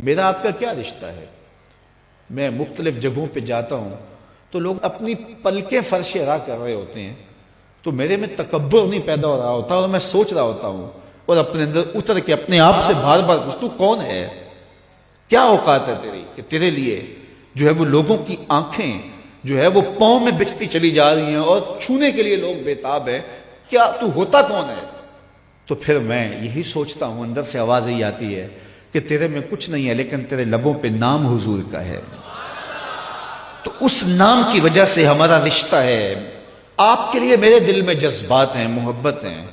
میرا آپ کا کیا رشتہ ہے؟ میں مختلف جگہوں پہ جاتا ہوں تو لوگ اپنی پلکیں فرش راہ کر رہے ہوتے ہیں، تو میرے میں تکبر نہیں پیدا ہو رہا ہوتا اور میں سوچ رہا ہوتا ہوں اور اپنے اندر اتر کے اپنے آپ سے بار بار پوچھتا ہوں، کون ہے؟ کیا اوقات ہے تیری کہ تیرے لیے جو ہے وہ لوگوں کی آنکھیں جو ہے وہ پاؤں میں بچتی چلی جا رہی ہیں اور چھونے کے لیے لوگ بےتاب ہیں؟ کیا تو ہوتا کون ہے؟ تو پھر میں یہی سوچتا ہوں، اندر سے آواز یہی آتی ہے کہ تیرے میں کچھ نہیں ہے لیکن تیرے لبوں پہ نام حضور کا ہے، تو اس نام کی وجہ سے ہمارا رشتہ ہے۔ آپ کے لیے میرے دل میں جذبات ہیں، محبت ہیں۔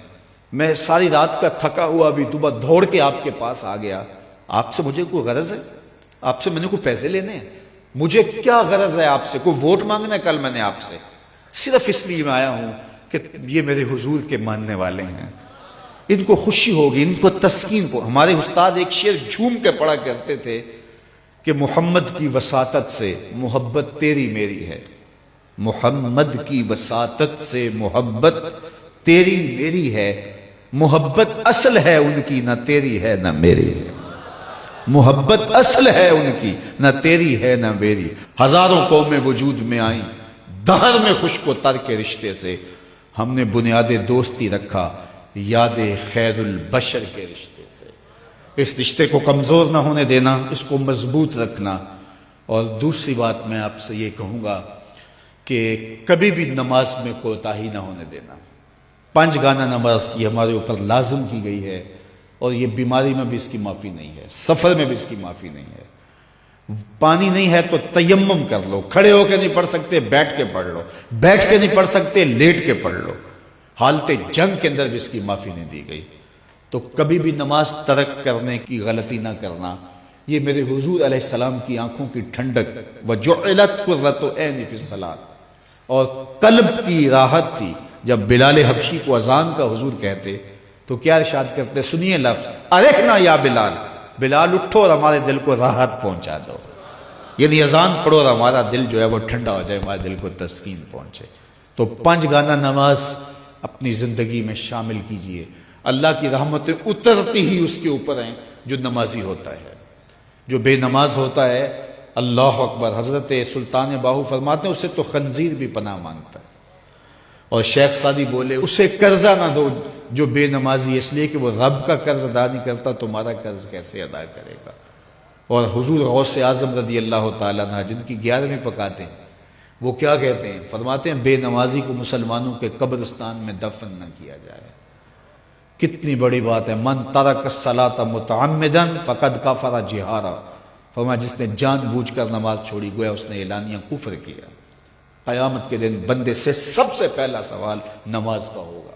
میں ساری رات کا تھکا ہوا بھی صبح دوڑ کے آپ کے پاس آ گیا۔ آپ سے مجھے کوئی غرض ہے؟ آپ سے میں نے کوئی پیسے لینے ہیں؟ مجھے کیا غرض ہے آپ سے؟ کوئی ووٹ مانگنا ہے کل میں نے آپ سے؟ صرف اس لیے میں آیا ہوں کہ یہ میرے حضور کے ماننے والے ہیں، ان کو خوشی ہوگی، ان کو تسکین کو۔ ہمارے استاد ایک شعر جھوم کے پڑھا کرتے تھے کہ محمد کی وساطت سے محبت تیری میری ہے، محمد کی وساطت سے محبت تیری میری ہے، محبت اصل ہے ان کی نہ تیری ہے نہ میری ہے، محبت اصل ہے ان کی نہ تیری ہے نہ میری۔ ہزاروں قومیں وجود میں آئیں دہر میں خشک و تر کے رشتے سے، ہم نے بنیاد دوستی رکھا یاد خیر البشر کے رشتے سے۔ اس رشتے کو کمزور نہ ہونے دینا، اس کو مضبوط رکھنا۔ اور دوسری بات میں آپ سے یہ کہوں گا کہ کبھی بھی نماز میں کوتاہی نہ ہونے دینا۔ 5 گانا نماز یہ ہمارے اوپر لازم کی گئی ہے، اور یہ بیماری میں بھی اس کی معافی نہیں ہے، سفر میں بھی اس کی معافی نہیں ہے۔ پانی نہیں ہے تو تیمم کر لو، کھڑے ہو کے نہیں پڑھ سکتے بیٹھ کے پڑھ لو، بیٹھ کے نہیں پڑھ سکتے لیٹ کے پڑھ لو۔ حالت جنگ کے اندر بھی اس کی معافی نہیں دی گئی۔ تو کبھی بھی نماز ترک کرنے کی غلطی نہ کرنا۔ یہ میرے حضور علیہ السلام کی آنکھوں کی ٹھنڈک وَجُعِلَتْ قُرَّةُ عَيْنِ فِي الصَّلَاةِ، اور قلب کی راحت تھی۔ جب بلال حبشی کو اذان کا حضور کہتے تو کیا ارشاد کرتے؟ سنیے لفظ ارحنا یا بلال، بلال اٹھو اور ہمارے دل کو راحت پہنچا دو، یعنی اذان پڑھو اور ہمارا دل جو ہے وہ ٹھنڈا ہو جائے، ہمارے دل کو تسکین پہنچے۔ تو 5 گانا نماز اپنی زندگی میں شامل کیجئے۔ اللہ کی رحمتیں اترتی ہی اس کے اوپر ہیں جو نمازی ہوتا ہے۔ جو بے نماز ہوتا ہے، اللہ اکبر، حضرت سلطان باہو فرماتے ہیں اسے تو خنزیر بھی پناہ مانگتا ہے۔ اور شیخ سعدی بولے اسے قرضہ نہ دو جو بے نمازی ہے، اس لیے کہ وہ رب کا قرض ادا نہیں کرتا، تمہارا قرض کیسے ادا کرے گا۔ اور حضور غوث اعظم رضی اللہ تعالیٰ عنہ جن کی 11ویں پکاتے ہیں، وہ کیا کہتے ہیں؟ فرماتے ہیں بے نمازی کو مسلمانوں کے قبرستان میں دفن نہ کیا جائے۔ کتنی بڑی بات ہے، من ترک الصلاۃ متعمدا فقد کفر جہارا، فرمایا جس نے جان بوجھ کر نماز چھوڑی گویا اس نے اعلانیہ کفر کیا۔ قیامت کے دن بندے سے سب سے پہلا سوال نماز کا ہوگا۔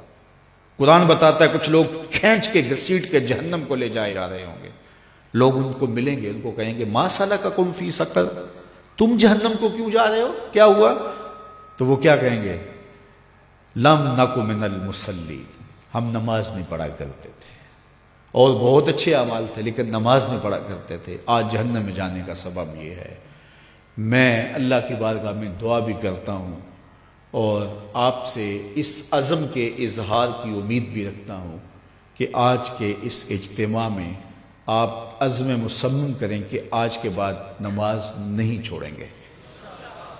قرآن بتاتا ہے کچھ لوگ کھینچ کے گھسیٹ کے جہنم کو لے جائے جا رہے ہوں گے، لوگ ان کو ملیں گے، ان کو کہیں گے ما سلککم فی سقر، تم جہنم کو کیوں جا رہے ہو، کیا ہوا؟ تو وہ کیا کہیں گے؟ لم نک من المصلین، ہم نماز نہیں پڑھا کرتے تھے، اور بہت اچھے اعمال تھے لیکن نماز نہیں پڑھا کرتے تھے، آج جہنم میں جانے کا سبب یہ ہے۔ میں اللہ کی بارگاہ میں دعا بھی کرتا ہوں اور آپ سے اس عزم کے اظہار کی امید بھی رکھتا ہوں کہ آج کے اس اجتماع میں آپ عزم مصمم کریں کہ آج کے بعد نماز نہیں چھوڑیں گے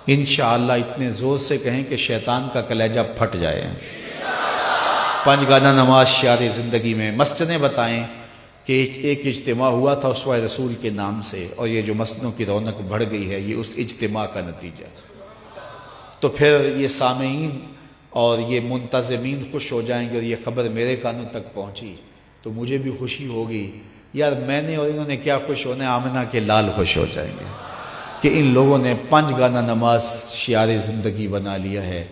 انشاءاللہ۔ اتنے زور سے کہیں کہ شیطان کا کلیجہ پھٹ جائے۔ 5 گانا نماز شعار زندگی میں۔ مسجدیں بتائیں کہ ایک اجتماع ہوا تھا اسوہ رسول کے نام سے، اور یہ جو مسجدوں کی رونق بڑھ گئی ہے یہ اس اجتماع کا نتیجہ ہے۔ تو پھر یہ سامعین اور یہ منتظمین خوش ہو جائیں گے، اور یہ خبر میرے کانوں تک پہنچی تو مجھے بھی خوشی ہوگی، یار میں نے اور انہوں نے کیا خوش ہونے، آمنہ کے لال خوش ہو جائیں گے کہ ان لوگوں نے 5 گانا نماز شعار زندگی بنا لیا ہے۔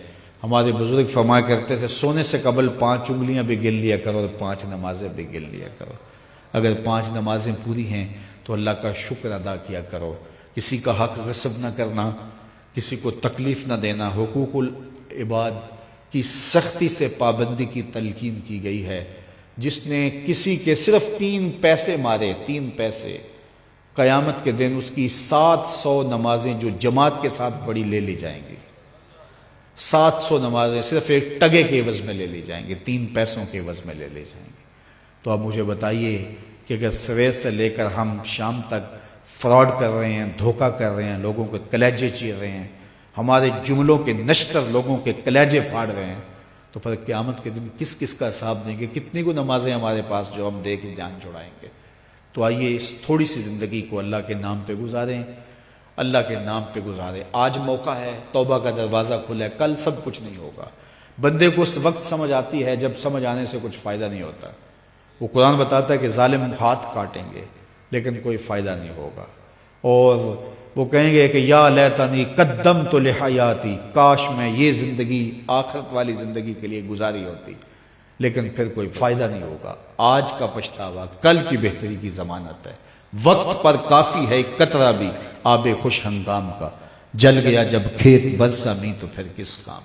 ہمارے بزرگ فرمایا کرتے تھے سونے سے قبل 5 انگلیاں بھی گن لیا کرو اور 5 نمازیں بھی گن لیا کرو۔ اگر 5 نمازیں پوری ہیں تو اللہ کا شکر ادا کیا کرو۔ کسی کا حق غصب نہ کرنا، کسی کو تکلیف نہ دینا، حقوق العباد کی سختی سے پابندی کی تلقین کی گئی ہے۔ جس نے کسی کے صرف 3 پیسے مارے، 3 پیسے، قیامت کے دن اس کی 700 نمازیں جو جماعت کے ساتھ پڑھی لے لی جائیں گی۔ 700 نمازیں صرف ایک ٹگے کے عوض میں لے لی جائیں گی، 3 پیسوں کے عوض میں لے لی جائیں گی۔ تو اب مجھے بتائیے کہ اگر سویر سے لے کر ہم شام تک فراڈ کر رہے ہیں، دھوکہ کر رہے ہیں، لوگوں کے کلیجے چیر رہے ہیں، ہمارے جملوں کے نشتر لوگوں کے کلیجے پھاڑ رہے ہیں، تو پھر قیامت کے دن کس کس کا حساب دیں گے؟ کتنی کو نمازیں ہمارے پاس جو ہم دے کے جان چھڑائیں گے؟ تو آئیے اس تھوڑی سی زندگی کو اللہ کے نام پہ گزاریں، اللہ کے نام پہ گزاریں۔ آج موقع ہے، توبہ کا دروازہ کھلا ہے، کل سب کچھ نہیں ہوگا۔ بندے کو اس وقت سمجھ آتی ہے جب سمجھ آنے سے کچھ فائدہ نہیں ہوتا۔ وہ قرآن بتاتا ہے کہ ظالم ہاتھ کاٹیں گے لیکن کوئی فائدہ نہیں ہوگا، اور وہ کہیں گے کہ یا لیتنی قدمت لحیاتی، کاش میں یہ زندگی آخرت والی زندگی کے لیے گزاری ہوتی، لیکن پھر کوئی فائدہ نہیں ہوگا۔ آج کا پچھتاوا کل کی بہتری کی ضمانت ہے۔ وقت پر کافی ہے ایک قطرہ بھی آب خوش ہنگام کا، جل گیا جب کھیت برسا می تو پھر کس کام۔